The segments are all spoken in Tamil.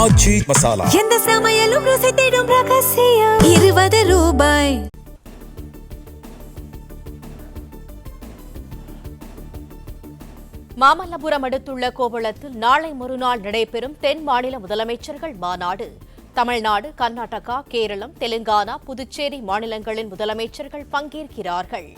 ஆச்சி மசாலா எந்த சமையலும் ருசி தேடும் ரகசியம் 20 ரூபாய். மாமல்லபுரம் அடுத்துள்ள கோவளத்தில் நாளை மறுநாள் நடைபெறும் தென் மாநில முதலமைச்சர்கள் மாநாடு. தமிழ்நாடு, கர்நாடகா, கேரளம், தெலுங்கானா, புதுச்சேரி மாநிலங்களின் முதலமைச்சர்கள் பங்கேற்கிறார்கள்.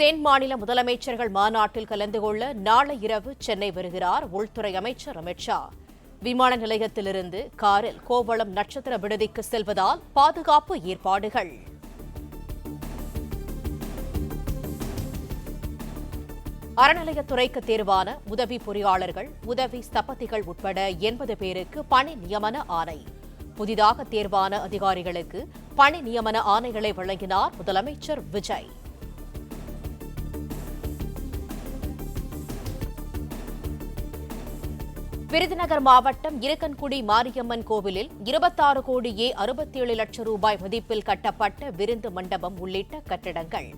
தென் மாநில முதலமைச்சர்கள் மாநாட்டில் கலந்து கொள்ள நாளை இரவு சென்னை வருகிறார் உள்துறை அமைச்சர் அமித் ஷா. விமான நிலையத்திலிருந்து காரில் கோவளம் நட்சத்திர விடுதிக்கு செல்வதால் பாதுகாப்பு ஏற்பாடுகள். அறநிலையத்துறைக்கு தேர்வான உதவி பொறியாளர்கள், உதவி ஸ்தபதிகள் உட்பட 80 பேருக்கு பணி நியமன ஆணை. புதிதாக தேர்வான அதிகாரிகளுக்கு பணி நியமன ஆணைகளை வழங்கினார் முதலமைச்சர் விஜய். விருதுநகர் மாவட்டம் இருக்கன்குடி மாரியம்மன் கோவிலில் 26 கோடியே 67 லட்சம் ரூபாய் மதிப்பில் கட்டப்பட்ட விருந்து மண்டபம் உள்ளிட்ட கட்டடங்கள்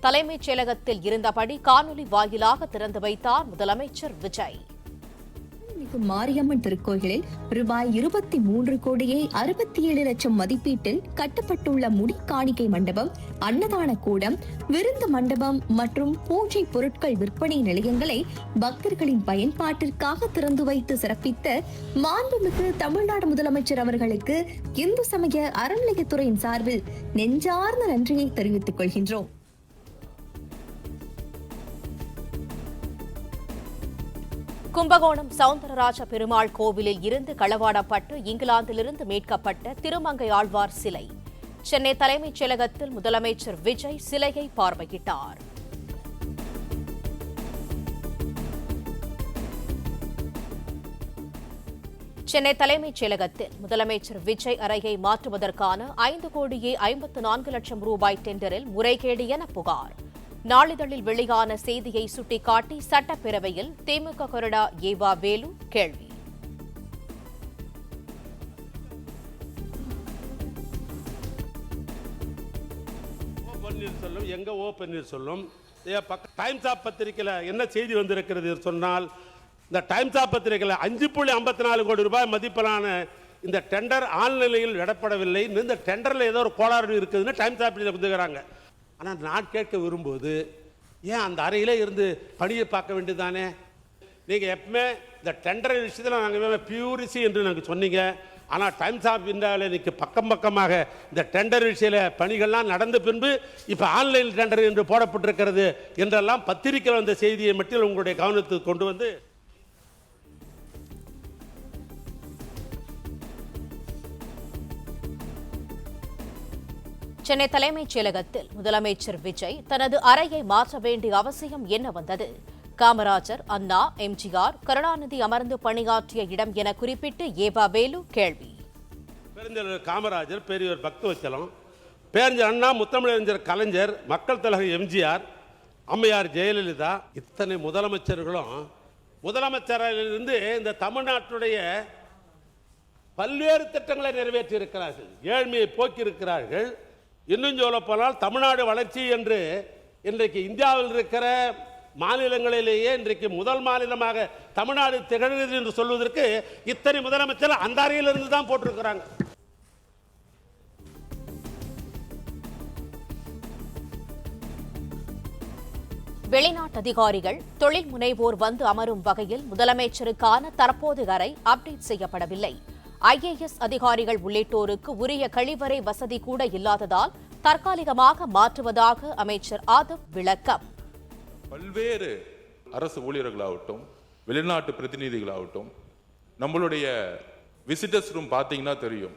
தலைமைச் செயலகத்தில் இருந்தபடி காணொலி வாயிலாக திறந்து வைத்தார் முதலமைச்சர் விஜய். மாரியம்மன் திருக்கோயிலில் ரூபாய் 23 கோடியே 67 லட்சம் மதிப்பீட்டில் கட்டப்பட்டுள்ள முடி காணிக்கை மண்டபம், அன்னதான கூடம், விருந்து மண்டபம் மற்றும் பூஜை பொருட்கள் விற்பனை நிலையங்களை பக்தர்களின் பயன்பாட்டிற்காக திறந்து வைத்து சிறப்பித்த மாண்புமிகு தமிழ்நாடு முதலமைச்சர் அவர்களுக்கு இந்து சமய அறநிலையத்துறையின் சார்பில் நெஞ்சார்ந்த நன்றியை தெரிவித்துக் கொள்கின்றோம். கும்பகோணம் சவுந்தரராஜ பெருமாள் கோவிலில் இருந்து களவாடப்பட்டு இங்கிலாந்திலிருந்து மீட்கப்பட்ட திருமங்கை ஆழ்வார் சிலை. சென்னை தலைமைச் செயலகத்தில் முதலமைச்சர் விஜய் சிலையை பார்வையிட்டார். சென்னை தலைமைச் செயலகத்தில் முதலமைச்சர் விஜய் அறையை மாற்றுவதற்கான 5 கோடியே 54 லட்சம் ரூபாய் டெண்டரில் முறைகேடு என புகார். நாளிதழில் வெளியான செய்தியை சுட்டிக்காட்டி சட்டப்பேரவையில் திமுக கொறடா ஏவா வேலு கேள்வி. எங்க ஓ பன்னீர்செல்வம் டைம்ஸ் ஆஃப் பத்திரிகையில் என்ன செய்தி வந்திருக்கிறது சொன்னால், இந்த டைம்ஸ் ஆஃப் பத்திரிகையில் 5.54 கோடி ரூபாய் மதிப்பிலான இந்த டெண்டர் ஆழ்நிலையில் விடப்படவில்லை. இந்த டெண்டரில் ஏதோ ஒரு கோளாறு இருக்குதுன்னு டைம்ஸ் ஆஃப் வந்துக்கிறாங்க. ஆனால் நான் கேட்க விரும்புவது, ஏன் அந்த அறையிலே இருந்து பணியை பார்க்க வேண்டியதானே? நீங்கள் எப்பவுமே இந்த டெண்டர் விஷயத்தில் நாங்கள் பியூரிசி என்று நாங்கள் சொன்னீங்க. ஆனால் டைம்ஸ் ஆஃப் இந்தியாவில் இன்னைக்கு பக்கமாக இந்த டெண்டர் விஷய பணிகள்லாம் நடந்த பின்பு இப்போ ஆன்லைன் டெண்டர் என்று போடப்பட்டிருக்கிறது என்றெல்லாம் பத்திரிகையில் வந்த செய்தியை மட்டும் உங்களுடைய கவனத்துக்கு கொண்டு வந்து சென்னை தலைமைச் செயலகத்தில் முதலமைச்சர் விஜய் தனது அறையை மாற்ற வேண்டிய அவசியம் என்ன வந்தது? காமராஜர், அண்ணா, எம்ஜிஆர், கருணாநிதி அமர்ந்து பணியாற்றிய இடம் என குறிப்பிட்டு ஏவா வேலு கேள்வி. பெருந்தலைவர் காமராஜர், பெரியவர் பக்தவச்சலம், பேரறிஞர் அண்ணா, முத்தமிழறிஞர் கலைஞர், மக்கள் தலைவர் எம்ஜிஆர், அம்மையார் ஜெயலலிதா, இத்தனை முதலமைச்சர்களும் முதலமைச்சரிலிருந்து இந்த தமிழ்நாட்டுடைய பல்வேறு திட்டங்களை நிறைவேற்றி இருக்கிறார்கள், ஏழ்மையை போக்கி இருக்கிறார்கள். இன்னும் சொல்ல போனால் தமிழ்நாடு வளர்ச்சி என்று இன்றைக்கு இந்தியாவில் இருக்கிற மாநிலங்களிலேயே இன்றைக்கு முதல் மாநிலமாக தமிழ்நாடு திகழ்கிறது என்று சொல்வதற்கு இத்தனை முதலமைச்சர் அந்த அறையிலிருந்து தான் போட்டிருக்கிறாங்க. வெளிநாட்டு அதிகாரிகள், தொழில் முனைவோர் வந்து அமரும் வகையில் முதலமைச்சருக்கான தற்போது அறை அப்டேட் செய்யப்படவில்லை. IAS அதிகாரிகள் உள்ளிட்டோருக்கு உரிய கழிவறை வசதி கூட இல்லாததால் தற்காலிகமாக மாற்றுவதாக அமைச்சர் ஆதவ் விளக்கம். பல்வேறு அரசு ஊழியர்களாகட்டும், வெளிநாட்டு பிரதிநிதிகளாகட்டும், நம்மளுடைய விசிட்டர்ஸ் ரூம் பார்த்தீங்கன்னா தெரியும்.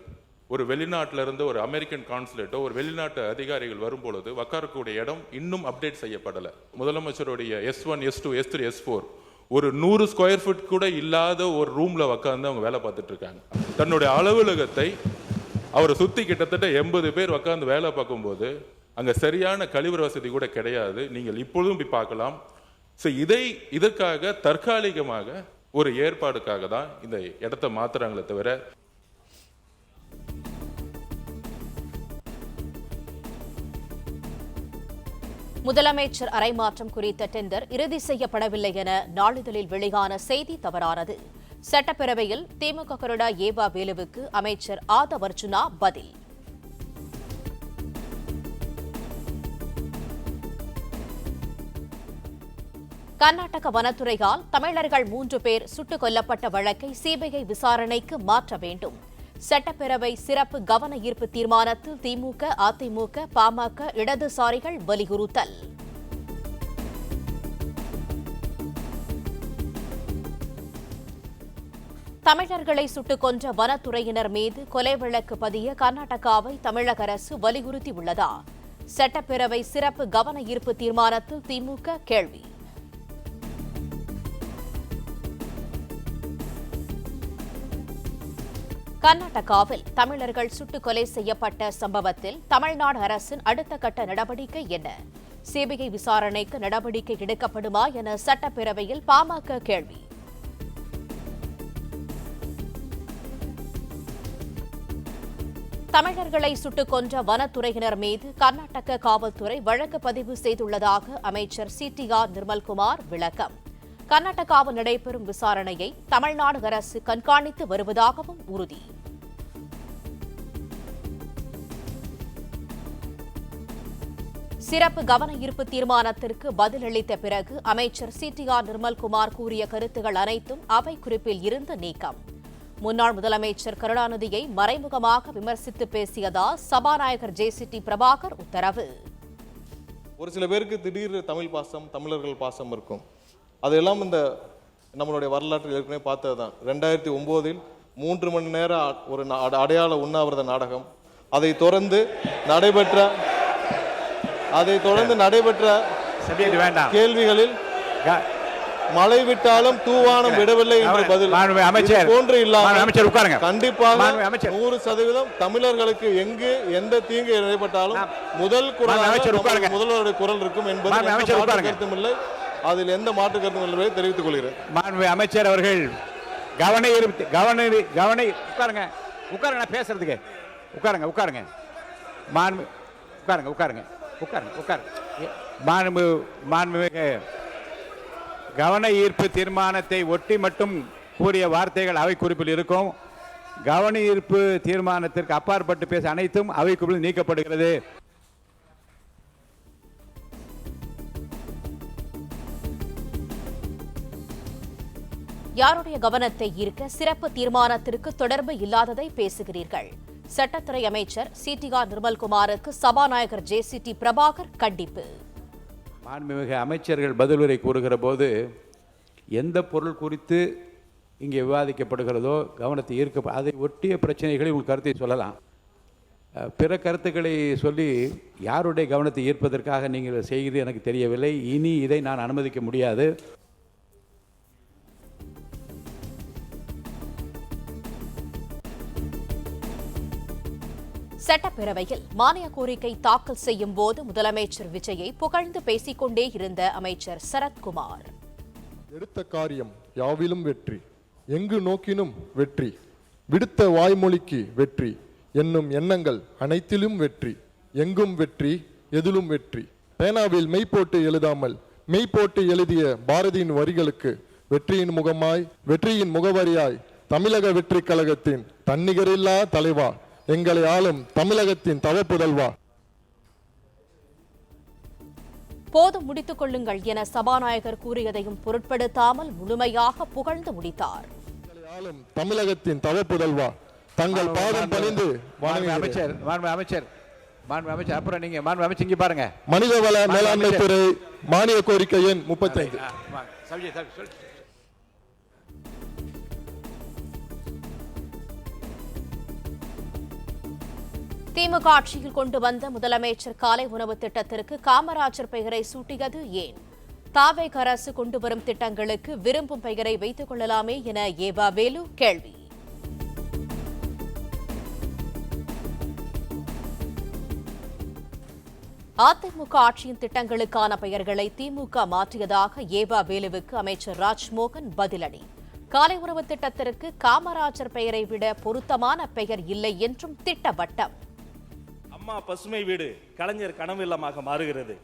ஒரு வெளிநாட்டில இருந்து ஒரு அமெரிக்கன் கான்சுலேட்டோ ஒரு வெளிநாட்டு அதிகாரிகள் வரும்பொழுது உட்காரக்கூடிய இடம் இன்னும் அப்டேட் செய்யப்படலை. முதலமைச்சருடைய S1, S2, S3, S4 ஒரு 100 ஸ்கொயர் ஃபீட் கூட இல்லாத ஒரு ரூம்ல உட்காந்து அவங்க வேலை பார்த்துட்டு இருக்காங்க. தன்னுடைய அலுவலகத்தை அவரை சுத்தி கிட்டத்தட்ட 80 பேர் உட்காந்து வேலை பார்க்கும்போது அங்க சரியான கழிவறை வசதி கூட கிடையாது. நீங்கள் இப்பொழுதும் போய் பார்க்கலாம். இதற்காக தற்காலிகமாக ஒரு ஏற்பாடுக்காக தான் இந்த இடத்தை மாத்துறாங்களே தவிர முதலமைச்சர் அரைமாற்றம் குறித்த டெண்டர் இறுதி செய்யப்படவில்லை என நாளிதழில் வெளியான செய்தி தவறானது. சட்டப்பேரவையில் திமுக கொறடா ஏவா வேலுவுக்கு அமைச்சர் ஆதவ் அர்ஜுனா பதில். கர்நாடக வனத்துறையால் தமிழர்கள் 3 பேர் சுட்டுக் கொல்லப்பட்ட வழக்கை சிபிஐ விசாரணைக்கு மாற்ற வேண்டும். சட்டப்பேரவை சிறப்பு கவன ஈர்ப்பு தீர்மானத்தில் திமுக, அதிமுக, பாமக, இடதுசாரிகள் வலியுறுத்தல். தமிழர்களை சுட்டுக் கொன்ற வனத்துறையினர் மீது கொலை வழக்கு பதிய கர்நாடகாவை தமிழக அரசு வலியுறுத்தியுள்ளதா? சட்டப்பேரவை சிறப்பு கவன ஈர்ப்பு தீர்மானத்தில் திமுக கேள்வி. கர்நாடகாவில் தமிழர்கள் சுட்டுக் கொலை செய்யப்பட்ட சம்பவத்தில் தமிழ்நாடு அரசின் அடுத்த கட்ட நடவடிக்கை என்ன? சிபிஐ விசாரணைக்கு நடவடிக்கை எடுக்கப்படுமா என சட்டப்பேரவையில் பாமக கேள்வி. தமிழர்களை சுட்டுக் கொன்ற வனத்துறையினர் மீது கர்நாடக காவல்துறை வழக்கு பதிவு செய்துள்ளதாக அமைச்சர் சிடிஆர் நிர்மல்குமார் விளக்கம். கர்நாடகாவில் நடைபெறும் விசாரணையை தமிழ்நாடு அரசு கண்காணித்து வருவதாகவும் உறுதி. சிறப்பு கவன ஈர்ப்பு தீர்மானத்திற்கு பதிலளித்த பிறகு அமைச்சர் சிடிஆர் நிர்மல்குமார் கூறிய கருத்துகள் அனைத்தும் அவை குறிப்பில் இருந்து நீக்கம். முன்னாள் முதலமைச்சர் கருணாநிதியை மறைமுகமாக விமர்சித்து பேசியதால் சபாநாயகர் ஜேசிடி பிரபாகர் உத்தரவு. ஒரு சில பேருக்கு திடீர் தமிழ் பாசம், தமிழர்கள் பாசம் இருக்கும். அதெல்லாம் இந்த நம்மளுடைய வரலாற்றில் ஏற்கனவே பார்த்தது தான். 2009 3 மணி நேரம் ஒரு அடையாள உண்ணாவிரத நாடகம். அதை தொடர்ந்து நடைபெற்ற கேள்விகளில் மழை விட்டாலும் தூவானம் விடவில்லை என்று பதில் போன்று இல்லாமல் கண்டிப்பாக 100% தமிழர்களுக்கு எங்கு எந்த தீங்கு ஏற்பட்டாலும் முதல் குரல் முதல்வருடைய குரல் இருக்கும் என்பது கருத்துமில்லை. அதில் எந்த மாற்று கருத்தும் இல்லை தெரிவித்துக் கொள்கிறேன். மாண்பு அமைச்சர் அவர்கள் உட்காருங்க பேசுறதுக்கு உட்காருங்க மாண்புமிகு கவன ஈர்ப்பு தீர்மானத்தை ஒட்டி மட்டும் கூறிய வார்த்தைகள் அவை குறிப்பில் இருக்கும். கவன ஈர்ப்பு தீர்மானத்திற்கு அப்பாற்பட்டு பேச அனைத்தும் அவை குறிப்பில் நீக்கப்படுகிறது. யாருடைய கவனத்தை ஈர்க்க சிறப்பு தீர்மானத்திற்கு தொடர்பு இல்லாததை பேசுகிறீர்கள்? சட்டத்துறை அமைச்சர் சிடிஆர் நிர்மல்குமாருக்கு சபாநாயகர் ஜேசிடி பிரபாகர் கண்டிப்பு. மாண்புமிகு அமைச்சர்கள் பதிலுரை கூறுகிற போது எந்த பொருள் குறித்து இங்கே விவாதிக்கப்படுகிறதோ கவனத்தை ஈர்க்க அதை ஒட்டிய பிரச்சனைகளை உங்கள் கருத்தை சொல்லலாம். பிற கருத்துக்களை சொல்லி யாருடைய கவனத்தை ஈர்ப்பதற்காக நீங்கள் செய்கிறது எனக்கு தெரியவில்லை. இனி இதை நான் அனுமதிக்க முடியாது. சட்டப்பேரவையில் மானிய கோரிக்கை தாக்கல் செய்யும் போது முதலமைச்சர் விஜயை புகழ்ந்து பேசிக் கொண்டே இருந்த அமைச்சர் சரத்குமார். எடுத்த காரியம் யாவிலும் வெற்றி, எங்கு நோக்கினும் வெற்றி, விடுத்த வாய்மொழிக்கு வெற்றி என்னும் எண்ணங்கள் அனைத்திலும் வெற்றி, எங்கும் வெற்றி, எதிலும் வெற்றி. பேனாவில் மெய்போட்டு எழுதாமல் மெய்போட்டு எழுதிய பாரதியின் வரிகளுக்கு வெற்றியின் முகமாய், வெற்றியின் முகவரியாய் தமிழக வெற்றி கழகத்தின் தன்னிகரில்லா தலைவா, எங்களை ஆளும் தமிழகத்தின் தவப்புதல்வா. போதும் முடித்துக் கொள்ளுங்கள் என சபாநாயகர் கூறியதையும் பொருட்படுத்தாமல் முழுமையாக புகழ்ந்து முடித்தார். எங்களை ஆளும் தமிழகத்தின் தவப்புதல்வா, தங்கள் பாதம் பணிந்து அமைச்சர் அப்புறம் நீங்க அமைச்சர் இங்க பாருங்க. மனிதவள மேலாண்மை துறை மானிய கோரிக்கை எண் 35. திமுக ஆட்சியில் கொண்டு வந்த முதலமைச்சர் காலை உணவு திட்டத்திற்கு காமராஜர் பெயரை சூட்டியது ஏன்? தாவேக அரசு கொண்டு வரும் திட்டங்களுக்கு விரும்பும் பெயரை வைத்துக் கொள்ளலாமே என ஏவா வேலு கேள்வி. அதிமுக ஆட்சியின் திட்டங்களுக்கான பெயர்களை திமுக மாற்றியதாக ஏவா வேலுவுக்கு அமைச்சர் ராஜ்மோகன் பதிலடி. காலை உணவு திட்டத்திற்கு காமராஜர் பெயரை விட பொருத்தமான பெயர் இல்லை என்றும் திட்டவட்டம். அம்மா பசுமை வீடு கலைஞர் கனவு இல்லமாக மாறுகிறது.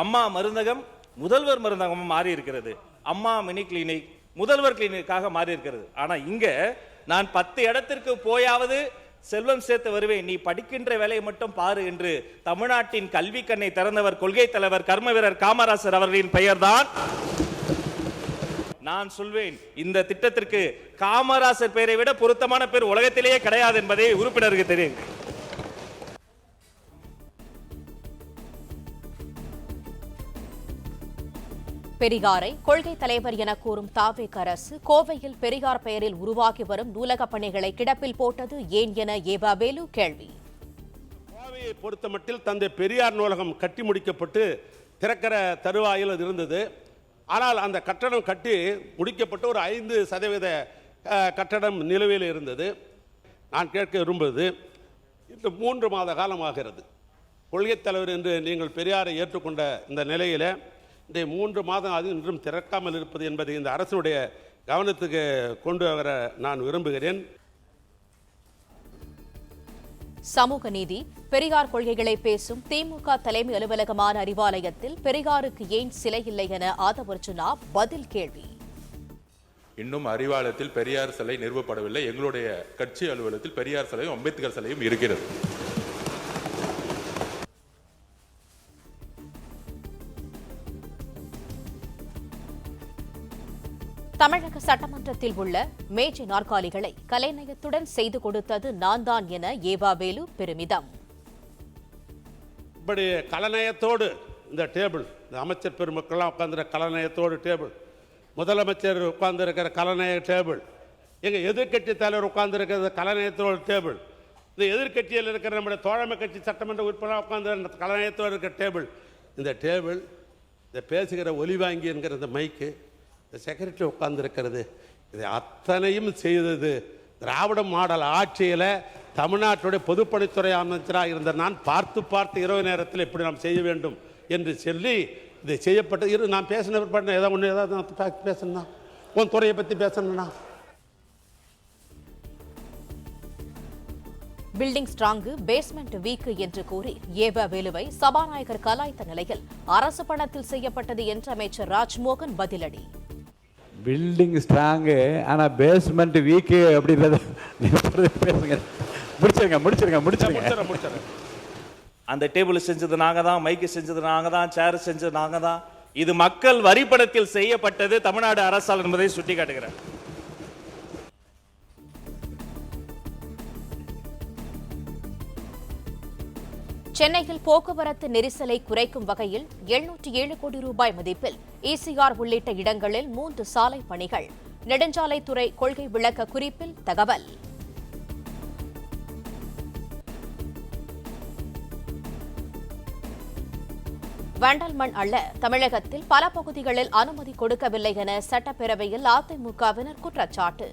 அம்மா மருந்தகம் முதல்வர் மருந்தகமும் மாறி இருக்கிறது. அம்மா மினி கிளினிக் முதல்வர் கிளினிக்காக மாறி இருக்கிறது. ஆனா இங்க நான் 10 இடத்திற்கு போயாவது செல்வம் சேர்த்து வருவேன், நீ படிக்கின்ற வேலையை மட்டும் பாரு என்று தமிழ்நாட்டின் கல்வி கண்ணை திறந்தவர் கொள்கை தலைவர் கர்ம வீரர் காமராசர் அவர்களின் பெயர்தான். நான் சொல்வேன், இந்த திட்டத்திற்கு காமராசர் பெயரை விட பொருத்தமான பேர் உலகத்திலேயே கிடையாது என்பதை உறுப்பினருக்கு தெரியும். பெரியாரை கொள்கை தலைவர் என கூறும் தாவேக அரசு கோவையில் பெரியார் பெயரில் உருவாகி வரும் நூலக பணிகளை கிடப்பில் போட்டது ஏன் என ஏவா வேலு கேள்வி. கோவையை பொறுத்தமட்டில் தந்தை பெரியார் நூலகம் கட்டி முடிக்கப்பட்டு திறக்கிற தருவாயில் அது இருந்தது. ஆனால் அந்த கட்டடம் கட்டி முடிக்கப்பட்டு ஒரு 5% கட்டடம் நிலுவையில் இருந்தது. நான் கேட்க விரும்புவது, இந்த 3 மாத காலமாகிறது கொள்கை தலைவர் என்று நீங்கள் பெரியாரை ஏற்றுக்கொண்ட இந்த நிலையில் இந்த 3 மாதம் அது இன்றும் திறக்காமல் இருப்பது என்பதை இந்த அரசுடைய கவனத்துக்கு கொண்டு வர நான் விரும்புகிறேன். சமூக நீதி, பெரியார் கொள்கைகளை பேசும் திமுக தலைமை அலுவலகமான அறிவாலயத்தில் பெரியாருக்கு ஏன் சிலை இல்லை என ஆதவர்ஜுனா பதில் கேள்வி. இன்னும் அறிவாலயத்தில் பெரியார் சிலை நிறுவப்படவில்லை. எங்களுடைய கட்சி அலுவலகத்தில் பெரியார் சிலையும் அம்பேத்கர் சிலையும் இருக்கிறது. தமிழக சட்டமன்றத்தில் உள்ள மேஜை நாற்காலிகளை கலைநயத்துடன் செய்து கொடுத்தது நான் தான் என ஏவா வேலு பெருமிதம். இப்படி கலைநயத்தோடு இந்த டேபிள், இந்த அமைச்சர் பெருமக்கள்லாம் உட்கார்ந்துருக்க கலைநயத்தோடு டேபிள், முதலமைச்சர் உட்கார்ந்துருக்கிற கலைநய டேபிள், எங்கள் எதிர்கட்சி தலைவர் உட்கார்ந்துருக்கிறது கலைநயத்தோடு டேபிள், இந்த எதிர்கட்சியில் இருக்கிற நம்முடைய தோழமை கட்சி சட்டமன்ற உறுப்பினர் உட்கார்ந்து கலைநயத்தோடு இருக்கிற டேபிள், இந்த டேபிள், இந்த பேசுகிற ஒலிவாங்கி என்கிற இந்த மைக்கு, இந்த செக்ரட்டரி உட்கார்ந்துருக்கிறது, இதை அத்தனையும் செய்தது திராவிட மாடல் ஆட்சியில் தமிழ்நாட்டுடைய பொதுப்பணித்துறை அமைச்சராக இருந்த நான் பார்த்து இரவு நேரத்தில் இப்படி நாம் செய்ய வேண்டும் என்று சொல்லி இதை செய்யப்பட்டது. நான் பேசின பிற்பாடு ஏதாவது பேசணும்னா உன் துறையை பற்றி பேசணும்னா பில்டிங் ஸ்ட்ராங்கு பேஸ்மெண்ட் வீக்கு என்று கூறி ஏவா வேலுவை சபாநாயகர் கலாய்த்த நிலையில் அரசு பணத்தில் செய்யப்பட்டது என்று அமைச்சர் ராஜ்மோகன் பதிலடி. பில்டிங் ஸ்ட்ராங்கு ஆனால் பேஸ்மெண்ட் வீக்கு அப்படின்றத முடிச்சிருங்க. அந்த டேபிள் செஞ்சது நாங்க தான், மைக்கு செஞ்சது நாங்க தான், சேர் செஞ்சது நாங்க தான். இது மக்கள் வரிப்பணத்தில் செய்யப்பட்டது தமிழ்நாடு அரசால் என்பதை சுட்டிக்காட்டுகிறேன். சென்னையில் போக்குவரத்து நெரிசலை குறைக்கும் வகையில் 707 கோடி ரூபாய் மதிப்பில் ECR உள்ளிட்ட இடங்களில் 3 சாலை பணிகள். நெடுஞ்சாலைத்துறை கொள்கை விளக்க குறிப்பில் தகவல். வண்டல் மண் அள்ள தமிழகத்தில் பல பகுதிகளில் அனுமதி கொடுக்கவில்லை என சட்டப்பேரவையில் அதிமுகவினர் குற்றச்சாட்டு.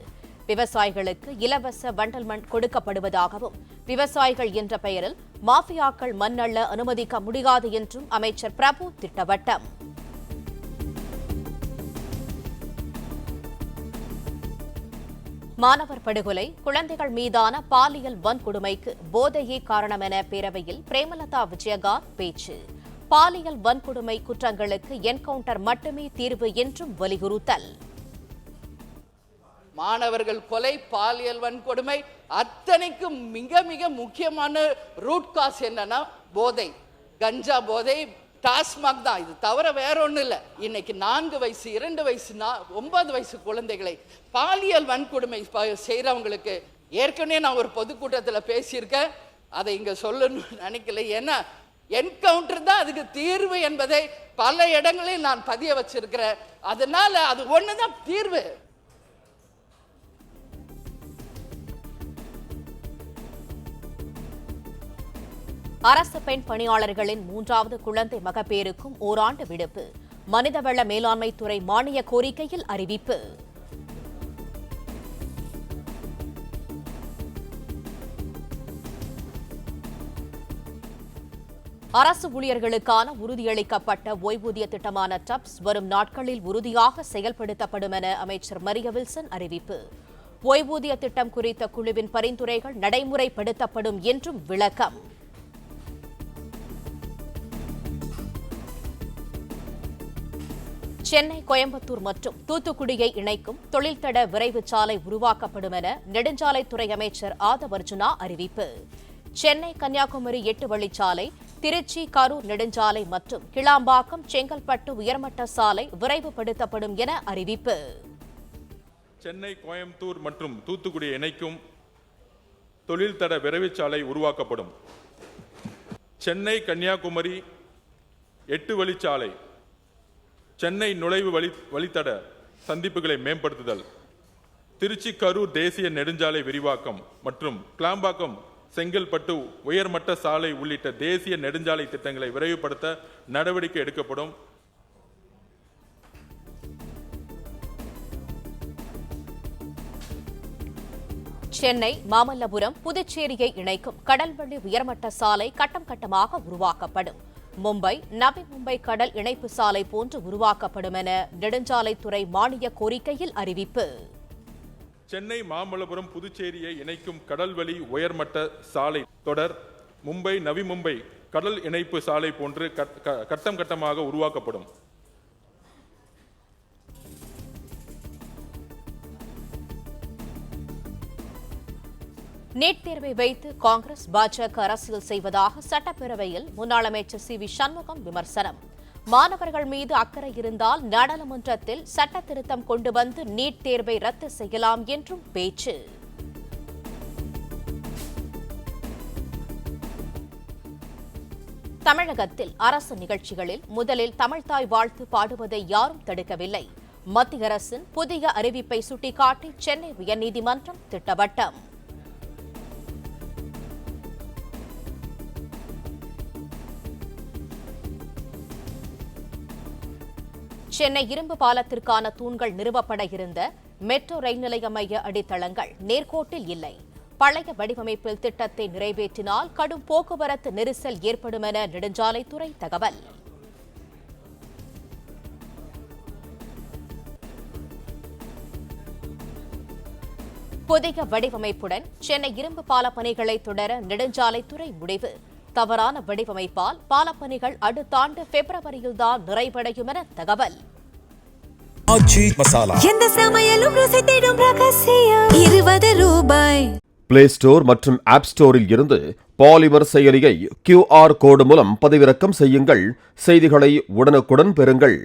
விவசாயிகளுக்கு இலவச வண்டல் மண் கொடுக்கப்படுவதாகவும் விவசாயிகள் என்ற பெயரில் மாஃபியாக்கள் மண் அள்ள அனுமதிக்க முடியாது என்றும் அமைச்சர் பிரபு திட்டவட்டம். மாணவர் படுகொலை, குழந்தைகள் மீதான பாலியல் வன்கொடுமைக்கு போதையே காரணம் என பேரவையில் பிரேமலதா விஜயகாந்த் பேச்சு. பாலியல் வன்கொடுமை குற்றங்களுக்கு என்கவுண்டர் மட்டுமே தீர்வு என்றும் வலியுறுத்தல். மாணவர்கள் கொலை, பாலியல் வன்கொடுமை அத்தனைக்கும் மிக மிக முக்கியமான ரூட் காஸ் என்னன்னா போதை, கஞ்சா போதை, டாஸ்மாக் தான். இது தவிர வேற ஒன்றும் இல்லை. இன்னைக்கு 4 வயசு 2 வயசு 9 வயசு குழந்தைகளை பாலியல் வன்கொடுமை செய்கிறவங்களுக்கு ஏற்கனவே நான் ஒரு பொதுக்கூட்டத்தில் பேசியிருக்கேன், அதை இங்கே சொல்லணும்னு நினைக்கல. ஏன்னா என்கவுண்டர் தான் அதுக்கு தீர்வு என்பதை பல இடங்களில் நான் பதிய வச்சிருக்கிறேன். அதனால அது ஒன்று தான் தீர்வு. அரசு பெண் பணியாளர்களின் 3வது குழந்தை மகப்பேறுக்கும் ஓராண்டு விடுப்பு. மனிதவள மேலாண்மை துறை மானிய கோரிக்கையில் அறிவிப்பு. அரசு ஊழியர்களுக்கான உறுதியளிக்கப்பட்ட ஓய்வூதிய திட்டமான டப்ஸ் வரும் நாட்களில் உறுதியாக செயல்படுத்தப்படும் என அமைச்சர் மரிய வில்சன் அறிவிப்பு. ஓய்வூதிய திட்டம் குறித்த குழுவின் பரிந்துரைகள் நடைமுறைப்படுத்தப்படும் என்றும் விளக்கம். சென்னை, கோயம்புத்தூர் மற்றும் தூத்துக்குடியை இணைக்கும் தொழில்தட விரைவு சாலை உருவாக்கப்படும் என நெடுஞ்சாலைத்துறை அமைச்சர் ஆதவ் அர்ஜுனா அறிவிப்பு. சென்னை, கன்னியாகுமரி 8 வழிச்சாலை, திருச்சி, கரூர் நெடுஞ்சாலை மற்றும் கிளாம்பாக்கம், செங்கல்பட்டு உயர்மட்ட சாலை விரைவுபடுத்தப்படும் என அறிவிப்பு. சென்னை, கோயம்புத்தூர் மற்றும் தூத்துக்குடியை இணைக்கும் தொழில்தட விரைவு சாலை உருவாக்கப்படும். சென்னை, கன்னியாகுமரி 8 வழிச்சாலை, சென்னை நுழைவு வழித்தட சந்திப்புகளை மேம்படுத்துதல், திருச்சி, கரூர் தேசிய நெடுஞ்சாலை விரிவாக்கம் மற்றும் கிளாம்பாக்கம், செங்கல்பட்டு உயர்மட்ட சாலை உள்ளிட்ட தேசிய நெடுஞ்சாலை திட்டங்களை விரைவுபடுத்த நடவடிக்கை எடுக்கப்படும். சென்னை, மாமல்லபுரம், புதுச்சேரியை இணைக்கும் கடல்வழி உயர்மட்ட சாலை கட்டம் கட்டமாக உருவாக்கப்படும். மும்பை, நவி மும்பை கடல் இணைப்பு சாலை போன்று உருவாக்கப்படும் என நெடுஞ்சாலைத்துறை மானிய கோரிக்கையில் அறிவிப்பு. சென்னை, மாமல்லபுரம், புதுச்சேரியை இணைக்கும் கடல்வழி உயர்மட்ட சாலை தொடர் மும்பை, நவி மும்பை கடல் இணைப்பு சாலை போன்று கட்டம் கட்டமாக உருவாக்கப்படும். நீட் தேர்வை வைத்து காங்கிரஸ், பாஜக அரசியல் செய்வதாக சட்டப்பேரவையில் முன்னாள் அமைச்சர் சி. வி. சண்முகம் விமர்சனம். மாணவர்கள் மீது அக்கறை இருந்தால் நாடாளுமன்றத்தில் சட்ட திருத்தம் கொண்டு வந்து நீட் தேர்வை ரத்து செய்யலாம் என்றும் பேச்சு. தமிழகத்தில் அரசு நிகழ்ச்சிகளில் முதலில் தமிழ்தாய் வாழ்த்து பாடுவதை யாரும் தடுக்கவில்லை. மத்திய அரசின் புதிய அறிவிப்பை சுட்டிக்காட்டி சென்னை உயர்நீதிமன்றம் திட்டவட்டம். சென்னை இரும்பு பாலத்திற்கான தூண்கள் நிறுவப்பட இருந்த மெட்ரோ ரயில் நிலைய மைய அடித்தளங்கள் நேர்கோட்டில் இல்லை. பழைய வடிவமைப்பில் திட்டத்தை நிறைவேற்றினால் கடும் போக்குவரத்து நெரிசல் ஏற்படும் என நெடுஞ்சாலைத்துறை தகவல். புதிய வடிவமைப்புடன் சென்னை இரும்பு பால பணிகளை தொடர நெடுஞ்சாலைத்துறை முடிவு. தவறான வடிவமைப்பால் பாலப்பணிகள் அடுத்த ஆண்டு பிப்ரவரியில்தான் நிறைவடையும் என தகவல். எந்த சமையலும் ருசி தேடும் ரகசியம் 20 ரூபாய். பிளே ஸ்டோர் மற்றும் ஆப் ஸ்டோரில் இருந்து பாலிமர் செயலியை QR கோடு மூலம் பதிவிறக்கம் செய்யுங்கள். செய்திகளை உடனுக்குடன் பெறுங்கள்.